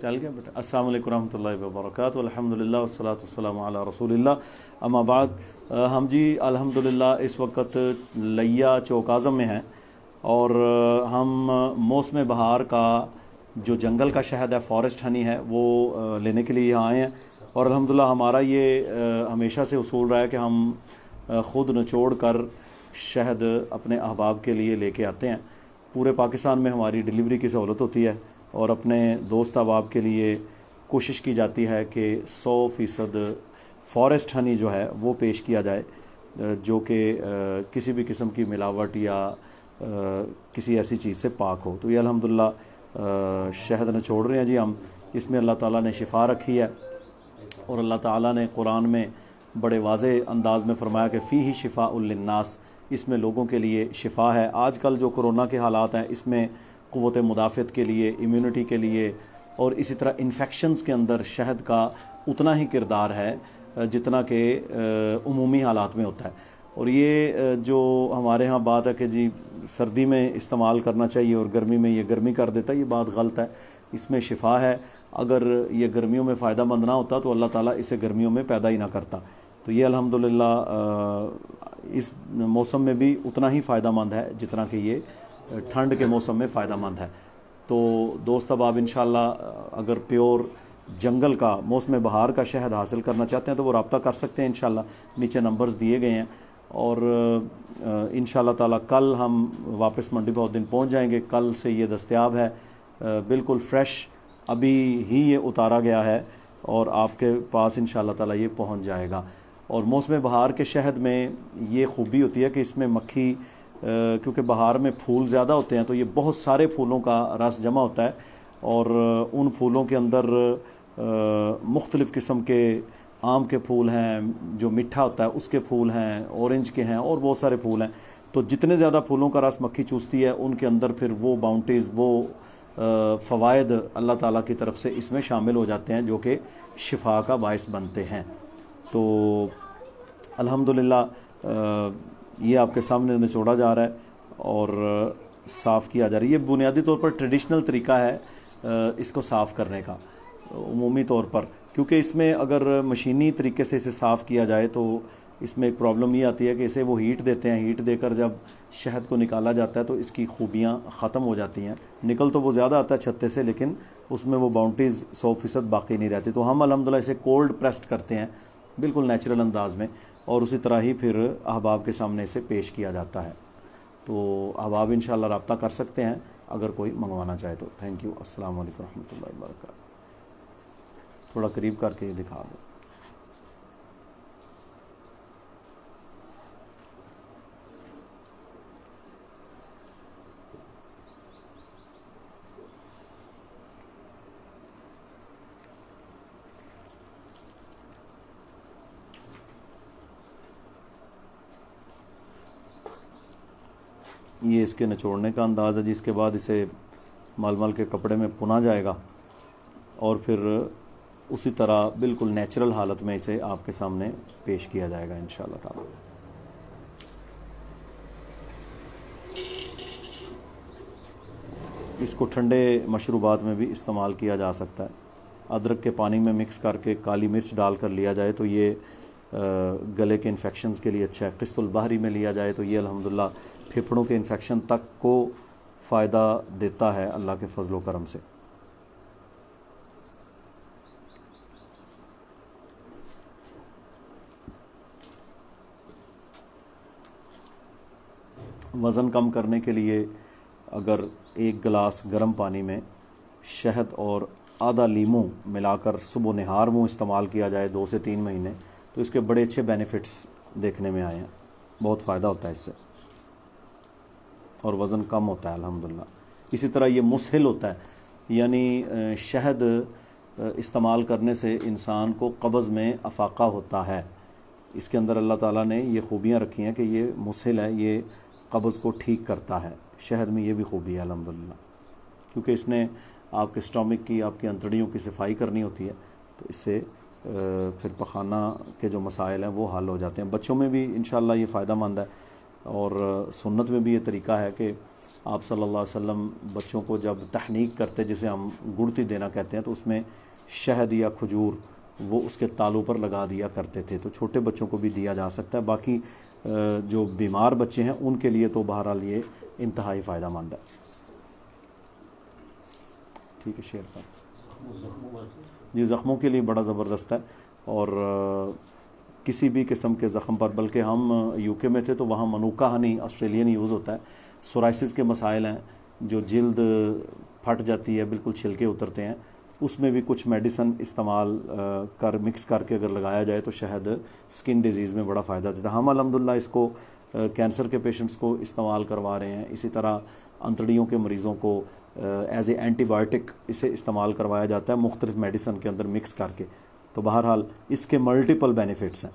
चल गया बेटा। अस्सलाम वालेकुम रहमतुल्लाहि व बरकातहू। अल्हम्दुलिल्लाह वस्सलातु वस्सलामु अला रसूलिल्लाह। अम्मा बाद, हम जी अल्हम्दुलिल्लाह इस वक्त लिया चौक आज़म में हैं और हम मौसम बहार का जो जंगल का शहद है, फॉरेस्ट हनी है, वो लेने के लिए यहाँ आए हैं। और अल्हम्दुलिल्लाह हमारा ये हमेशा से उसूल रहा है कि हम ख़ुद निचोड़ कर शहद अपने अहबाब के लिए लेके आते हैं। पूरे पाकिस्तान में हमारी डिलीवरी की सहूलत होती है और अपने दोस्त अहबाब के लिए कोशिश की जाती है कि 100% फॉरेस्ट हनी जो है वो पेश किया जाए, जो कि किसी भी किस्म की मिलावट या किसी ऐसी चीज़ से पाक हो। तो ये अल्हम्दुलिल्लाह शहद निचोड़ रहे हैं जी हम। इसमें अल्लाह ताला ने शिफा रखी है और अल्लाह ताला ने कुरान में बड़े वाज़े अंदाज में फरमाया कि फ़ी ही शिफ़ा उल लिन्नास, इसमें लोगों के लिए शिफा है। आजकल जो कोरोना के हालात हैं, इसमें क़ुव्वत मुदाफ़त के लिए, इम्यूनिटी के लिए और इसी तरह इन्फेक्शंस के अंदर शहद का उतना ही किरदार है जितना कि उमूमी हालात में होता है। और ये जो हमारे यहाँ बात है कि जी सर्दी में इस्तेमाल करना चाहिए और गर्मी में ये गर्मी कर देता है, ये बात गलत है। इसमें शिफा है। अगर ये गर्मियों में फ़ायदा मंद ना होता तो अल्लाह ताला इसे गर्मियों में पैदा ही ना करता। तो ये अल्हम्दुलिल्लाह इस मौसम में भी उतना ही फ़ायदा मंद है जितना कि ये ठंड के मौसम में फ़ायदा मंद है। तो दोस्त अब आप इंशाअल्लाह अगर प्योर जंगल का मौसम बहार का शहद हासिल करना चाहते हैं तो वो रब्ता कर सकते हैं इंशाअल्लाह। नीचे नंबर्स दिए गए हैं और इंशाअल्लाह ताला कल हम वापस मंडी बहुद्दीन पहुंच जाएंगे। कल से ये दस्तयाब है, बिल्कुल फ़्रेश, अभी ही ये उतारा गया है और आपके पास इंशाअल्लाह ताला ये पहुंच जाएगा। और मौसम बहार के शहद में ये खूबी होती है कि इसमें मक्खी, क्योंकि बहार में फूल ज़्यादा होते हैं तो ये बहुत सारे फूलों का रस जमा होता है और उन फूलों के अंदर मुख्तलिफ़ किस्म के आम के फूल हैं, जो मीठा होता है उसके फूल हैं, ऑरेंज के हैं और बहुत सारे फूल हैं। तो जितने ज़्यादा फूलों का रस मक्खी चूसती है उनके अंदर फिर वो बाउंटीज़, वो फ़वाइद अल्लाह ताला की तरफ से इसमें शामिल हो जाते हैं जो कि शिफा का बायस बनते हैं। तो अल्हम्दुलिल्लाह ये आपके सामने निचोड़ा जा रहा है और साफ़ किया जा रहा है। ये बुनियादी तौर पर ट्रेडिशनल तरीका है इसको साफ़ करने का उमूमी तौर पर, क्योंकि इसमें अगर मशीनी तरीके से इसे साफ़ किया जाए तो इसमें एक प्रॉब्लम ये आती है कि इसे वो हीट देते हैं। हीट देकर जब शहद को निकाला जाता है तो इसकी खूबियाँ ख़त्म हो जाती हैं। निकल तो वो ज़्यादा आता है छत्ते से, लेकिन उसमें वो बाउंटीज़ 100% बाकी नहीं रहती। तो हम अल्हम्दुलिल्लाह इसे कोल्ड प्रेस्ड करते हैं बिल्कुल नेचुरल अंदाज में और उसी तरह ही फिर अहबाब के सामने इसे पेश किया जाता है। तो अहबाब इंशाअल्लाह रब्ता कर सकते हैं अगर कोई मंगवाना चाहे तो। Thank you. अस्सलाम वालेकुम रहमतुल्लाहि व बरकातहू। थोड़ा करीब करके दिखा दो। ये इसके निचोड़ने का अंदाज़ है जिसके बाद इसे मलमल के कपड़े में पुना जाएगा और फिर उसी तरह बिल्कुल नेचुरल हालत में इसे आपके सामने पेश किया जाएगा इंशाअल्लाह ताला। इसको ठंडे मशरूबात में भी इस्तेमाल किया जा सकता है। अदरक के पानी में मिक्स करके काली मिर्च डाल कर लिया जाए तो ये गले के इन्फेक्शंस के लिए अच्छा है। क़िस्तुल बहरी में लिया जाए तो ये अल्हम्दुलिल्लाह फेफड़ों के इन्फेक्शन तक को फ़ायदा देता है अल्लाह के फजल व करम से। वज़न कम करने के लिए अगर 1 गिलास गर्म पानी में शहद और आधा लीमू मिलाकर सुबह नहार मुँह इस्तेमाल किया जाए 2 से 3 महीने, तो इसके बड़े अच्छे बेनिफिट्स देखने में आए हैं। बहुत फ़ायदा होता है इससे और वज़न कम होता है अल्हम्दुलिल्लाह। इसी तरह ये मुसहिल होता है, यानी शहद इस्तेमाल करने से इंसान को कब्ज़ में अफाका होता है। इसके अंदर अल्लाह ताला ने ये खूबियाँ रखी हैं कि ये मुसहिल है, ये कब्ज़ को ठीक करता है। शहद में ये भी खूबी है अल्हम्दुलिल्लाह, क्योंकि इसने आपके स्टोमिक की, आपकी अंतड़ियों की सफाई करनी होती है, तो इससे फिर पखाना के जो मसाइल हैं वो हल हो जाते हैं। बच्चों में भी इंशाअल्लाह ये फ़ायदा मंद है और सुन्नत में भी ये तरीका है कि आप सल्लल्लाहु अलैहि वसल्लम बच्चों को जब तहनीक करते, जिसे हम गुड़ती देना कहते हैं, तो उसमें शहद या खजूर वो उसके तालू पर लगा दिया करते थे। तो छोटे बच्चों को भी दिया जा सकता है। बाकी जो बीमार बच्चे हैं उनके लिए तो बहरहाल ये इंतहाई फ़ायदा मंद है। ठीक है, शेयर कर जी। ज़ख्मों के लिए बड़ा ज़बरदस्त है, और किसी भी किस्म के ज़ख्म पर, बल्कि हम यूके में थे तो वहाँ मनुका हनी ऑस्ट्रेलियन यूज़ होता है। सोराइसिस के मसाइल हैं, जो जिल्द फट जाती है, बिल्कुल छिलके उतरते हैं, उसमें भी कुछ मेडिसन इस्तेमाल कर मिक्स करके अगर लगाया जाए तो शायद स्किन डिजीज़ में बड़ा फ़ायदा देता है। हम अल्हम्दुलिल्लाह इसको कैंसर के पेशेंट्स को इस्तेमाल करवा रहे हैं। इसी तरह अंतड़ियों के मरीज़ों को एज ए एंटीबायोटिक इसे इस्तेमाल करवाया जाता है मुख्तलिफ मेडिसन के अंदर मिक्स करके। तो बहरहाल इसके मल्टीपल बेनिफिट्स हैं।